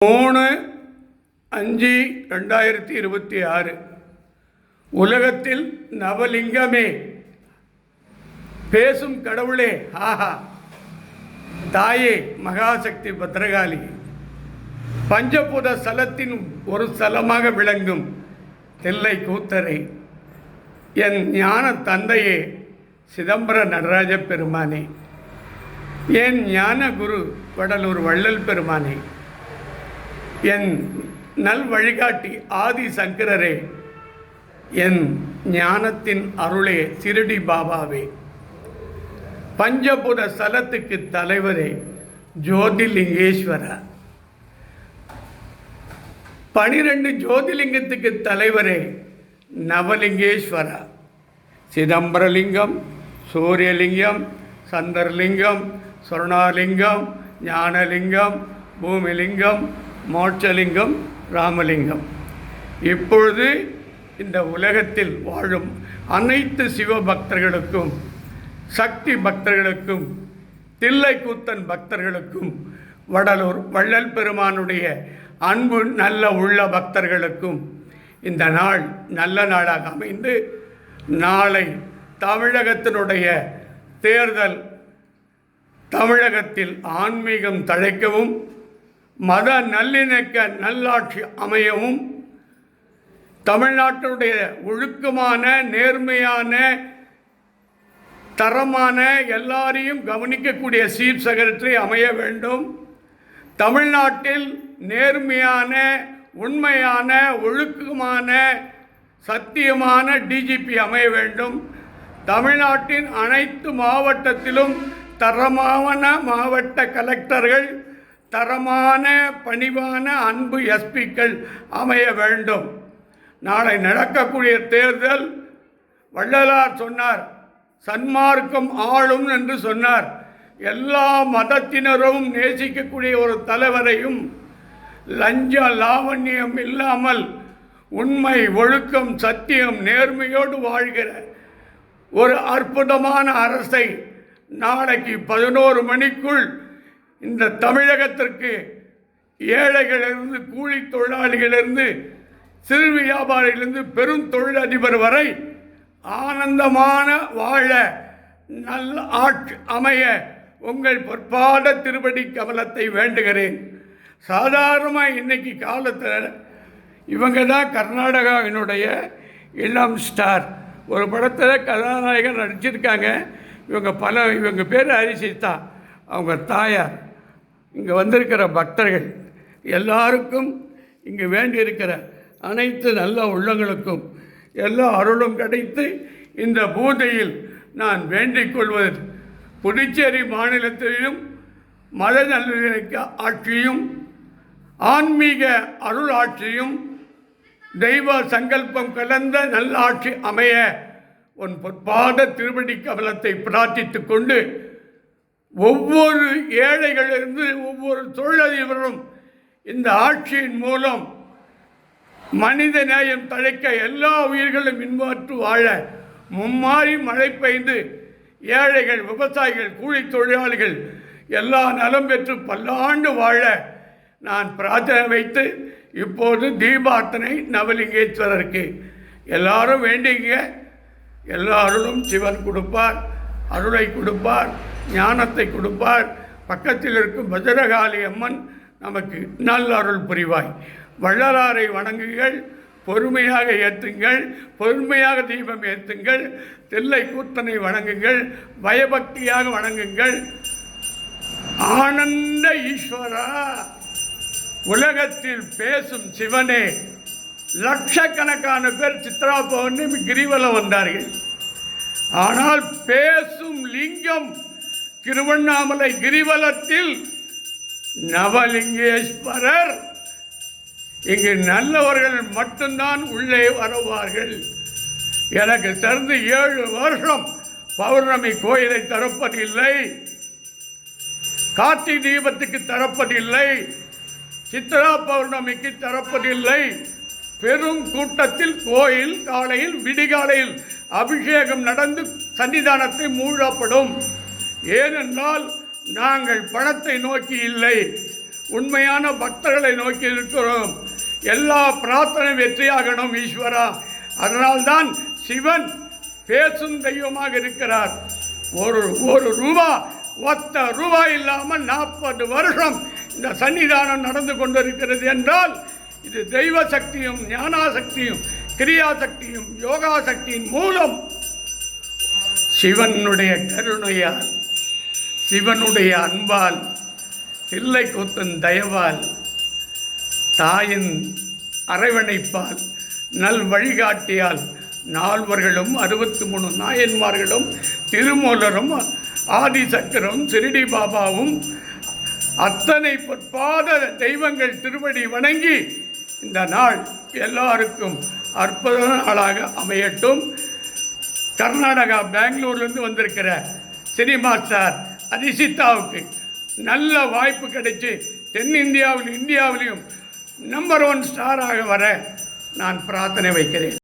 3/5/2026 உலகத்தில் நவலிங்கமே, பேசும் கடவுளே, ஆஹா, தாயே மகாசக்தி பத்ரகாளி, பஞ்சபூத ஸ்தலத்தின் ஒரு ஸ்தலமாக விளங்கும் தில்லை கூத்தரை, என் ஞான தந்தையே சிதம்பர நடராஜ பெருமானே, என் ஞான குரு வடலூர் வள்ளல் பெருமானே, என் நல் வழிகாட்டி ஆதி சங்கரரே, என் ஞானத்தின் அருளே சிறுடி பாபாவே, பஞ்சபூத ஸ்தலத்துக்கு தலைவரே ஜோதிலிங்கேஸ்வரா, 12 ஜோதிலிங்கத்துக்கு தலைவரே நவலிங்கேஸ்வரா, சிதம்பரலிங்கம், சூரியலிங்கம், சந்தர்லிங்கம், சொர்ணாலிங்கம், ஞானலிங்கம், பூமிலிங்கம், மோட்சலிங்கம், ராமலிங்கம். இப்பொழுது இந்த உலகத்தில் வாழும் அனைத்து சிவ பக்தர்களுக்கும், சக்தி பக்தர்களுக்கும், தில்லை கூத்தன் பக்தர்களுக்கும், வடலூர் வள்ளல் பெருமானுடைய அன்பு நல்ல உள்ள பக்தர்களுக்கும் இந்த நாள் நல்ல நாளாக அமைந்து, நாளை தமிழகத்தினுடைய தேர்தல் தமிழகத்தில் ஆன்மீகம் தழைக்கவும், மத நல்லிணக்க நல்லாட்சி அமையவும், தமிழ்நாட்டினுடைய ஒழுக்கமான நேர்மையான தரமான எல்லாரையும் கவனிக்கக்கூடிய சீஃப் செக்ரட்டரி அமைய வேண்டும். தமிழ்நாட்டில் நேர்மையான உண்மையான ஒழுக்கமான சத்தியமான டிஜிபி அமைய வேண்டும். தமிழ்நாட்டின் அனைத்து மாவட்டத்திலும் தரமான மாவட்ட கலெக்டர்கள், தரமான பணிவான அன்பு எஸ்பிக்கள் அமைய வேண்டும். நாளை நடக்கக்கூடிய தேர்தல், வள்ளலார் சொன்னார், சன்மார்க்கம் ஆளும் என்று சொன்னார். எல்லா மதத்தினரும் நேசிக்கக்கூடிய ஒரு தலைவரையும், லஞ்ச லாவண்யம் இல்லாமல் உண்மை ஒழுக்கம் சத்தியம் நேர்மையோடு வாழ்கிற ஒரு அற்புதமான அரசை நாளைக்கு 11 மணிக்குள் இந்த தமிழகத்திற்கு ஏழைகளிலிருந்து, கூலி தொழிலாளிகளிலிருந்து, சிறு வியாபாரிகளிலிருந்து, பெரும் தொழிலதிபர் வரை ஆனந்தமான வாழ நல்ல ஆட்சி அமைய உங்கள் பொற்பாத திருவடி கமலத்தை வேண்டுகிறேன். சாதாரணமாக இன்னைக்கு காலத்தில் இவங்க தான் கர்நாடகாவினுடைய இளம் ஸ்டார். ஒரு படத்தில் கதாநாயகன் நடிச்சிருக்காங்க. இவங்க பேர் ஹரிசிதா, அவங்க தாயார். இங்கே வந்திருக்கிற பக்தர்கள் எல்லாருக்கும், இங்கே வேண்டியிருக்கிற அனைத்து நல்ல உள்ளங்களுக்கும் எல்லா அருளும் கிடைத்து இந்த பூஜையில் நான் வேண்டிக் கொள்வது, புதுச்சேரி மாநிலத்திலும் மத நல்லிணக்க ஆட்சியும் ஆன்மீக அருள் ஆட்சியும் தெய்வ சங்கல்பம் கலந்த நல்லாட்சி அமைய உன் பொற்பாத திருவடி கமலத்தை பிரார்த்தித்து கொண்டு, ஒவ்வொரு ஏழைகளிலிருந்து ஒவ்வொரு தொழிலதிபரும் இந்த ஆட்சியின் மூலம் மனித நேயம் தழைக்க, எல்லா உயிர்களும் இன்பற்று வாழ, மும்மாறி மழை பெய்து ஏழைகள், விவசாயிகள், கூலி தொழிலாளிகள் எல்லா நலம் பெற்று பல்லாண்டு வாழ நான் பிரார்த்தனை வைத்து, இப்போது தீபார்த்தனை நவலிங்கேஸ்வரருக்கு எல்லாரும் வேண்டிங்க. எல்லாரும் சிவன் கொடுப்பார், அருளை கொடுப்பார், ஞானத்தை கொடுப்பார். பக்கத்தில் இருக்கும் பஜரகாளி அம்மன் நமக்கு நல்ல அருள் புரிவாய். வள்ளலாரை வணங்குங்கள், பொறுமையாக ஏற்றுங்கள், பொறுமையாக தீபம் ஏற்றுங்கள். தில்லை கூத்தனை வணங்குங்கள், பயபக்தியாக வணங்குங்கள். ஆனந்த ஈஸ்வரா, உலகத்தில் பேசும் சிவனே, லட்சக்கணக்கான பேர் சித்ரா பௌர்ணமி கிரிவலம் வந்தார்கள். ஆனால் பேசும் லிங்கம் திருவண்ணாமலை கிரிவலத்தில் நவலிங்கேஸ்வரர். இங்கு நல்லவர்கள் மட்டும்தான் உள்ளே வருவார்கள். எனக்கு தெரிந்து 7 வருஷம் பௌர்ணமி கோயிலை திறப்பதில்லை, கார்த்திகை தீபத்துக்கு திறப்பதில்லை, சித்ரா பௌர்ணமிக்கு திறப்பதில்லை. பெரும் கூட்டத்தில் கோயில் காலையில் விடிகாலையில் அபிஷேகம் நடந்து சன்னிதானத்தை மூடப்படும். ஏனென்றால் நாங்கள் பணத்தை நோக்கி இல்லை, உண்மையான பக்தர்களை நோக்கி இருக்கிறோம். எல்லா பிரார்த்தனை வெற்றியாகணும் ஈஸ்வரா. அதனால்தான் சிவன் பேசும் தெய்வமாக இருக்கிறார். ஒரு ரூபா இல்லாமல் 40 வருஷம் இந்த சன்னிதானம் நடந்து கொண்டிருக்கிறது என்றால் இது தெய்வ சக்தியும் ஞானா சக்தியும் கிரியா சக்தியும் யோகா சக்தியின் மூலம் சிவனுடைய கருணையால், சிவனுடைய அன்பால், தில்லை கூத்தன் தயவால், தாயின் அரவணைப்பால், நல் வழிகாட்டியால் நால்வர்களும் 63 நாயன்மார்களும் திருமூலரும் ஆதிசக்கரும் சிறிடி பாபாவும் அத்தனை பொற்பாத தெய்வங்கள் திருவடி வணங்கி இந்த நாள் எல்லாருக்கும் அற்புத நாளாக அமையட்டும். கர்நாடகா பெங்களூர்லேருந்து வந்திருக்கிற சினிமா ஸ்டார் அதிசித்தாவுக்கு நல்ல வாய்ப்பு கிடைச்சி தென்னிந்தியாவிலும் இந்தியாவிலையும் நம்பர் 1 ஸ்டாராக வர நான் பிரார்த்தனை வைக்கிறேன்.